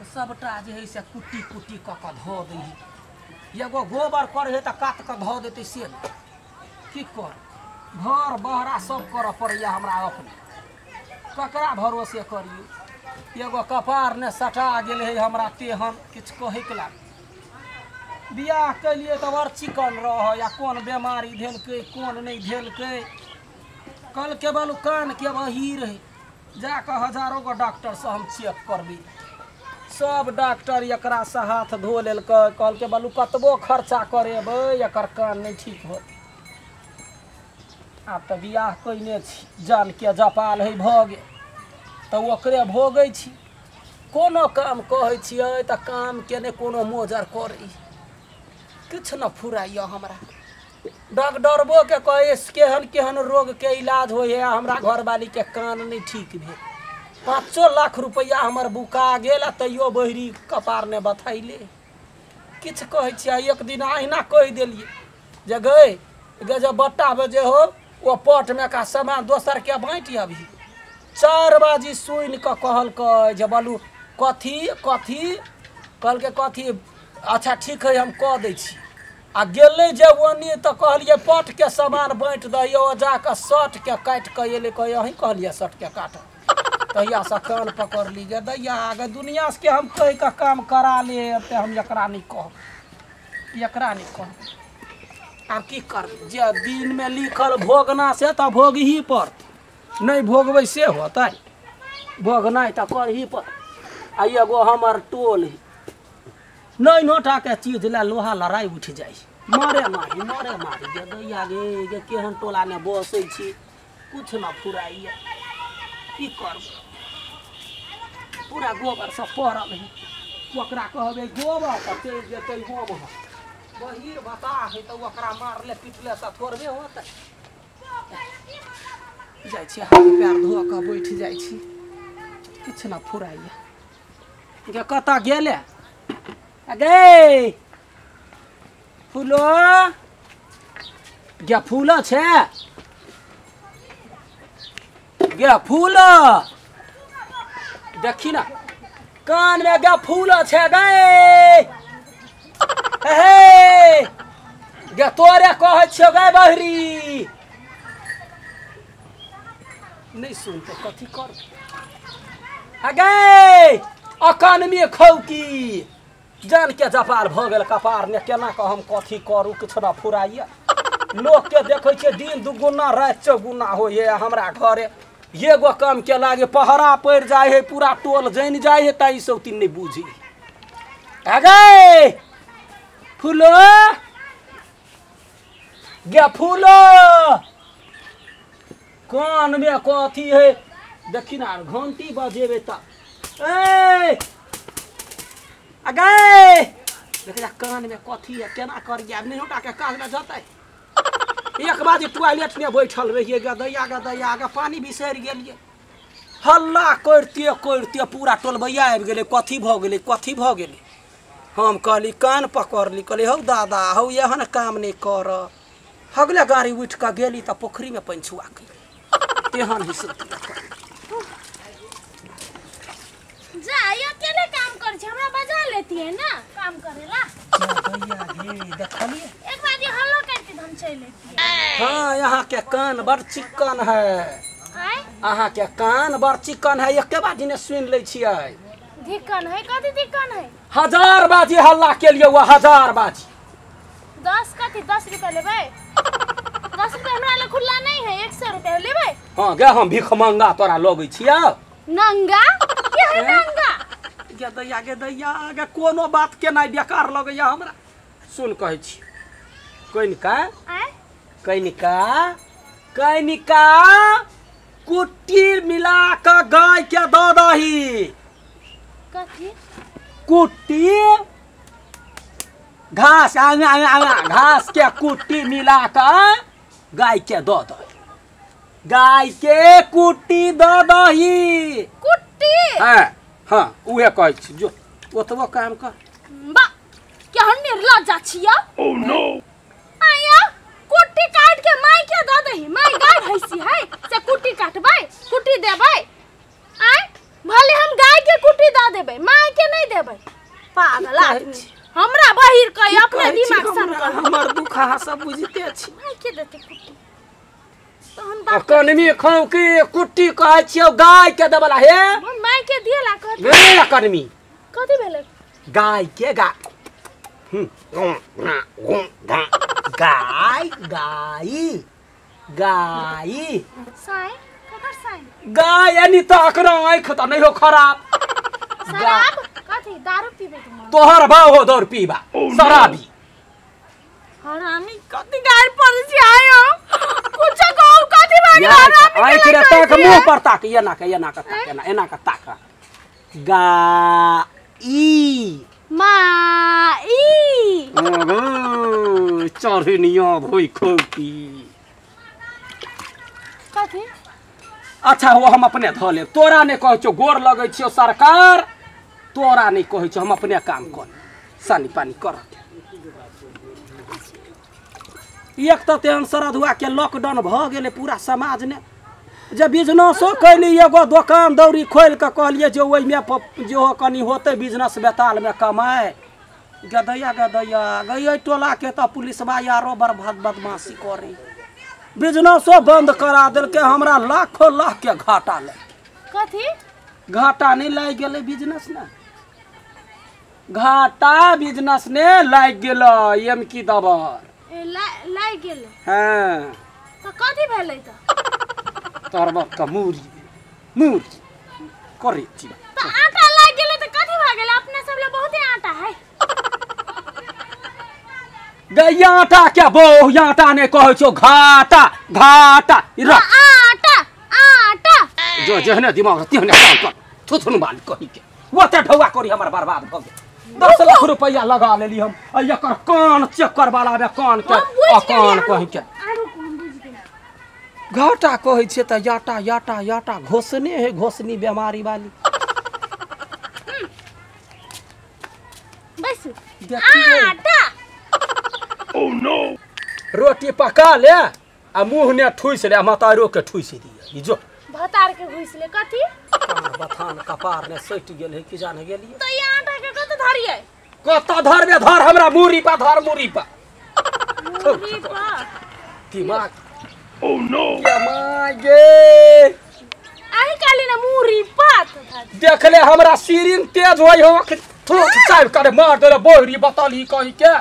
सबटा जे है से कुट्टी कुट्टी कऽ के धो दही। एगो गोबर कर है तो काट के धो देते से की कर घर बहरा सब कर पड़ैया हमरा अपने ककरा भरोसे करिए। एगो कपार ने सटा गेल है हमरा तेहन किछु कहे के लाग बियाह कलिए तो और चिकन रह या कौन बीमारी धेलकै कौन नहीं धेलकै कल के बालू कान के बहीर है जाकर हजारों गो डॉक्टर से हम चेक करबी सब डॉक्टर एकरा से हाथ धो लेलकै कल के बालू कतबो खर्चा करेबै एकर कान नहीं ठीक हो। आब तो बियाह कइने छी जान के जपाल है भऽ गेल तो ओकरे भोगै छी कोनो काम कहै छियै तऽ काम के ने कोनो मोजर करै किछु न फुराइए हमरा। डॉक्टरबो के कहे केहन केहन रोग के इलाज हो है हमरा घरवाली के कान नहीं ठीक भेल 5 लाख रुपया हमर बुका गेल तैयो बहरी कपार ने बथैले किछु कहै छियै। एक दिन अहिना कहि देलिए जे गए जब बट्टा बजे हो वो पट में का सामान दोसर के बाँटि अभी 4 बजे सुन के कहलकै जे बोलू कथी कथी कहलकै कथी अच्छा ठीक है हम कह दै छी आ गेलै जे ओनी तो कहलिए पट के सामान बाँट दियो जाके शर्ट के काट के एले कहे अहीं कहलिए शर्ट के काट तहिया से कान पकड़ ली गे दैया आगे दुनिया से के हम कह के काम करा ले ते हम एकरा नहीं कह आब की कर जे दिन में लिखल भोगना से तो भोग ही पर नहीं भोगबै से होतै भोगनाइ तो कर ही पर। आ एगो हमर टोल है नहीं नोटा के चीज ला लोहा लड़ाई उठ जाए मारे मारी गे दैया गे केहन टोला ने बसै छी कुछ न फुराइए की करब पूरा गोबर से पड़ल है ओकरा कहबै गोबर तऽ चलि जेतै हम बहिर बता है तो ओकरा मारले पिटले से थोड़बे होतै जाइ छी हाथ पैर धो के बैठ जाइ छी किछु न फुराइए गे कतऽ गेले गे फूलो गे फूल छै गे फूल देखी ना कान में गे फूल छै गे हे गे तोरे कहै छियौ गे बहरी नहीं सुन तो कथी कर गे अकान में खौकी जान के जपाल भ गेल कपार ने केना कह हम कथी करू किछु न फुराइए लोग के देखे छे दिन दुगुना रात चौगुना हो ये हमरा घरे एगो काम के लागे पहरा पड़ जाए है पूरा टोल जान जाए है ताई सब तीन नहीं बुझी गे फूलो गे फूलो कान में कथी है देखी ना घंटी बजेबे त अगे देखिए कान में कथी है केना करिए नहीं उठा के काज में जतै 1 बजे टॉयलेट में बैठल रहिए गे दैया गे पानी बिसरि गेलिए हल्ला करते पूरा टोलबैया आबि गेलै कथी भऽ गेलै हम कहली कान पकड़ली कहली हौ दादा हौ एहन काम नहीं कर हगले गाड़ी उठ के गेली तो पोखरी में पानि छुआ के तेहन हिस्सा जा ये अकेले काम कर छ हमरा बजा लेती है ना काम करेला दैया गे देखलिए एक बार ये हल्लो करके हम चल लेती है। हाँ यहाँ के कान बड़ चिक्कन है अहाँ के कान बड़ चिक्कन है एक बाजी ने सुन ले छियै धिक्कन है कथी धिक्कन है 1000 बाजी हल्ला के लिए हुआ 1000 बाजी 10 कथी 10 रुपया लेबै 10 रुपया हमरा ले खुला नहीं है 100 रुपया लेबै। हाँ गे हम भीख मंगा तोरा लगै छियै नंगा के है नंगा गे दैया गे कोनो बात के नहीं बेकार लगैया हमरा सुन कहै छी कनिका कुट्टी मिला के गाय के दऽ दही कथी कुट्टी घास घास के कुट्टी मिला के गाय के दऽ दही गाय के कुट्टी दऽ दही कुट्टी हाँ उहे कहै छी जो ओतबो काम कर बा केहन निर्लज्जा छिया ओह नो आया कुट्टी काट के माई के दऽ दही माई गाय भैंसी है से कुट्टी काटबै कुट्टी देबै आय भले हम गाय के कुट्टी दऽ देबै माई के नहीं पागल आदमी हमरा बहिर कहि अपने दिमाग सन कर हमर दुखा सब बुझते छी माई के देते कुट्टी तहन बात कनमी खाऊ की कुट्टी कहै छियौ गाय के देबला हे माई के दियला कहत गेला कनमी कथि भेलै गाय के गाय गाय गाय गाय साई ककर साई गाय यानी तकरा आँख त नहीं हो खराब शराब कथि दारू पीबे तुम तोहर भाव हो दौर पीबा शराबी हरामी कथि गाय पर से आयो कुछ कहू कथि भाग हरामी आँख रे तक मुंह पर ताक एना का ताक एना का ताक गाई माई चढ़निया भोई खोपी कथि अच्छा वो हम अपने ध ले तोरा ने कहै छौ गोर लगै छियो सरकार तोरा नहीं कहै छौ हम अपने काम कर सानी पानी कर एक तो तेहन श्रद्धुआ के लॉकडाउन भ गेले पूरा समाज ने जे बिजनेसो कैली एगो दुकान दौरी खोल के कहलिए जो ओइ में जो कनी होते बिजनेस बेताल में कमाए गदैया गई टोला के तो पुलिसवा यारो बर्बाद बदमाशी करी बिजनेसो बंद करा दिल के हमरा लाखों लाख के घाटा ले कथि घाटा नहीं लाग गेले बिजनेस ने घाटा बिजनेस ने लाग गेल एम की दबर लाग गेल हां तो कथि भेलै त तोरबा का मूरी करे छी तो आटा लाग गेलै त कथि भ गेलै अपने सब ले बहुते आटा है गैया आटा क्या बो आटा ने कहै छौ घाटा घाटा आटा आटा जो जहने दिमाग तेहने काम कर थुथुन बाल कहि के ओते ढौआ करी हमर बर्बाद भ गेल 10 लाख रुपया लगा लेली हम एकर कान चेक करवाला बे कान के कान कहि के आरो कोन बुझ गेल घाटा कहै छै त याटा याटा याटा घोसने है घोसनी बीमारी वाली बस देखिए आटा ओह नो रोटी पका ले आ मुंह ने ठुइस ले मतारो के ठुइस दिए जो भतार के घुसले कथि बथान कपार ने सट गेल है कि जाने गेलिए तो ये आटा के कत धरिए कत धरबे धर हमरा मुरी पा धर मुरी पा दिमाग ओह नो ये मागे आई काली ना मुरी पात देख ले हमरा सीरिन तेज होई हो थोड़ा चाय करे मार दे बोहरी बताली कहि के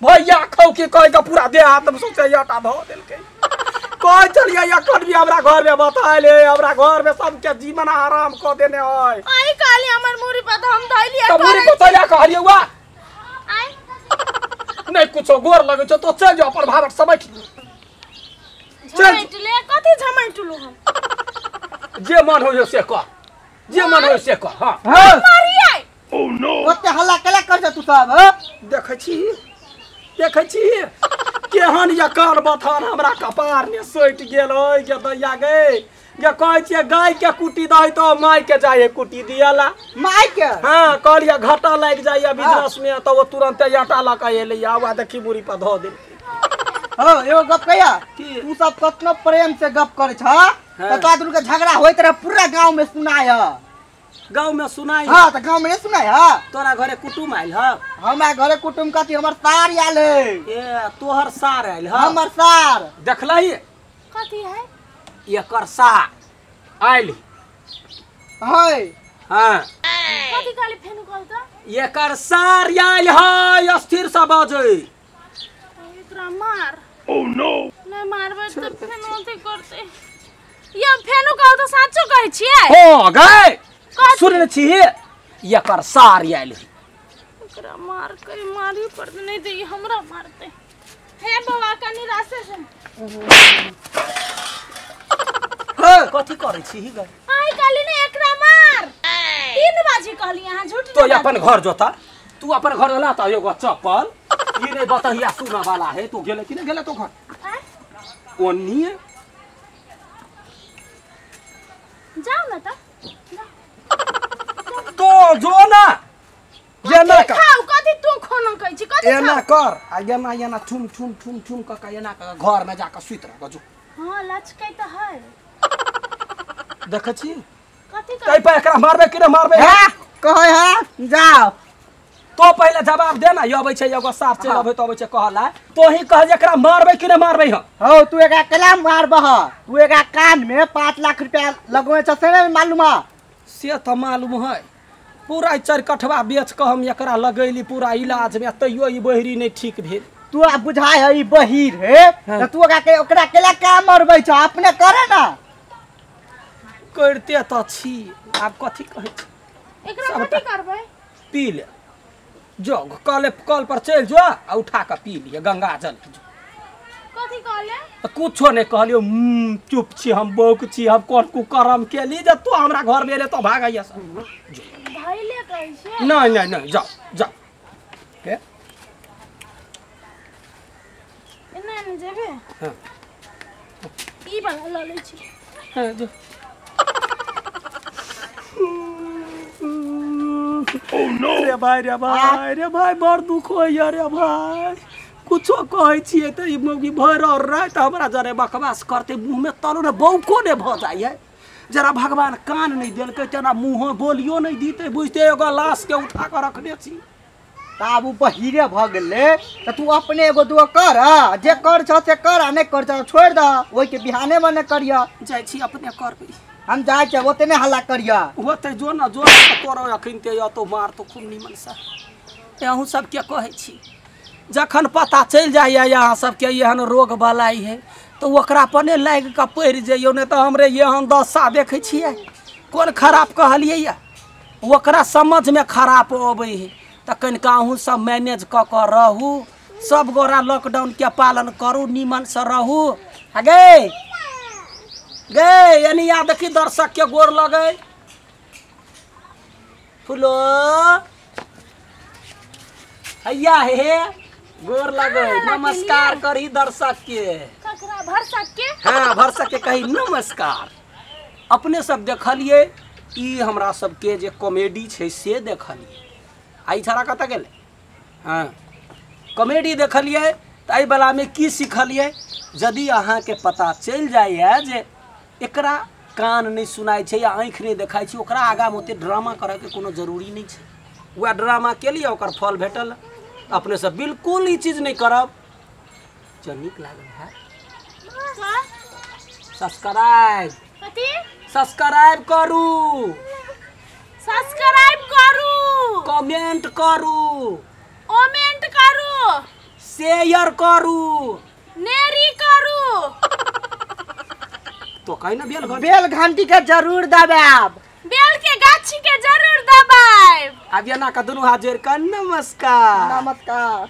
भैया खौ के कहि के पूरा देह हाथ में सोचे आटा ध देल के कह चलिए या कटबी हमरा घर में बताइले हमरा घर में सबके जीवन आराम क देने होय आई काली हमर मुरी पात हम धइलिए त मुरी पतैया कहलिए वा आई नहीं कुछो गोर लगे छ तो चल जा पर भावट समझ झमैट ले कथि झमैटलु हम जे मन होय से कर जे मन होय से कर हां मारिए ओह नो ओते हल्ला केला कर छ तू सब ह देखै छी केहन या कान बथान हमरा कपार ने सट गेल ओय के दैया गए जे कहै छियै गाय के कुटी दई तो माय के जाए कुटी दियाला माई के हां कहलिया घाटा लाग जाइया बिजनेस में तो वो तुरंत आटा ला के एले आवा देखी मुरी पर ध दे हो एगो गप कहिया तू सब कतनो प्रेम से गप करे छ त तोरा के झगड़ा होइत रहे पूरा गांव में सुनाय गांव में सुनाई हां त गांव में सुनाय ह तोरा घरे कुटुम आइल ह हमरा घरे कुटुम कथि हमर सार आइल है ए तोहर सार आइल ह हमर सार देखलही कथि है एकर सार आइल है हां कथि काली फेनु कहू त एकर सार आइल है स्थिर से बाजे एकरा मार ओह नो नहीं मारबे त फेनु अथि करते या फेनु कहू त साचो कहै छियै हो गए सुन छी एकर सार आइल एकरा मार कई मारी पड़ नहीं दे हमरा मारते हे बाबा कनी रास्ते से कथी करे छी गे आई काली ने एकरा मार 3 बजे कहली यहां झूठ तो अपन घर जोता तू अपन घर ला त एगो चप्पल ई नहीं बतहिया सुना वाला है तू गेले कि नहीं गेले तो घर ओनी जाओ ना त तो जो ना ये ना कर खाओ कथि तू खाना कहै छी कथि ये ना कर आ ये ना ठुम ठुम ठुम ठुम का ये ना कर घर में जाकर सुत रह जो हां लचकै त है देख छी कथि कई पे एकरा मारबे कि नहीं मारबे है कहै है जाओ तो पहले जवाब देना अबै छै एगो साफ चल अबै तो अबै छै कहला तो ही कह जकरा मारबै कि नहीं मारबै हम हो तू एकरा केला मारबह तू एकरा कान में 5 लाख रुपया लगवे छ से नहीं मालूम है से तो मालूम है पूरा 4 कठवा बेच के हम एकरा लगैली पूरा इलाज में तैयो ई बहिरी नहीं ठीक भेल तू बुझाय है ई बहिर है हाँ। त तू ओकरा केला का मरबै छ अपने करे ना करते तो छी आब कथी कहै छी एकरा कथी करबै पी ले जो कल पर चल जो आ उठा के पी लिए गंगा जल कथी कहले तो कुछो नहीं कहलियो चुप छी हम बौक छी हम कौन कुकर्म के ली जब तू हमरा घर में तो भागैया सब भइले कैसे नहीं नहीं नहीं जाओ जाओ के एना न जेबे हां ई बला ल लै छी हां जो ओह नो रे भाई बड़ दुख होइया रे भाई कुछो कहै छियै त ई मौगी भर और रात हमरा जरे बकवास करते मुंह में तलो ने बौको ने भ जाय है जरा भगवान कान नहीं देलकै तना मुंह बोलियो नहीं दीते बुझते एगो लाश के उठा के रखने छी ताबू बहिरे भ गेले त तू अपने एगो दुआ कर जे कर छ से कर आ नहीं कर छ छोड़ द ओइ के बिहाने बने करिया जाय छी अपने करबै हम जाय के ओतने हल्ला करिया होते जो ना तोरो अखन ते या तो मार तो खूब निमन सा अहूँ सब के कहै छी जखन पता चल जाइए यहाँ सबके एहन रोग बलाई है तो ओकरा पने लाग के पड़ जाइयो नहीं तो हमरे एहन दशा देखै छियै कोन खराब कहलियै या ओकरा समझ में खराब अबै है तो कनिका अहूँ सब मैनेज क के रहू सब गोरा लॉकडाउन के पालन करू निमन से रहू गे गे यानी या देखी दर्शक के गोर लगे फुलो हैया हे गोर लगे नमस्कार करी दर्शक के ककरा भरसक के हाँ भरसक के कही नमस्कार अपने सब देखलिए ई हमरा सबके जे कॉमेडी छै से देखलिए आई छड़ा कत गेले हाँ कॉमेडी देखलिए त एहि वाला में की सिखलिए यदि अहाँ के पता चल जाए जे एकरा कान नहीं सुनाई छै या आँख नहीं देखाई छै ओकरा आगा में ओते ड्रामा करे के कोनो जरूरी नहीं छै वह ड्रामा के लिए ओकर फल भेटल अपने से बिल्कुल ई चीज नहीं करब जो नीक लागल है सब्सक्राइब कथी सब्सक्राइब करू सब्सक्राइब करू कमेंट करू कमेंट करू शेयर करू नेरी करू तो कहीं ना बेल घंटी के जरूर दबाब बेल के गाछी के जरूर दबाएब अब ये ना का दुनू हाथ जोड़ कर नमस्कार नमस्कार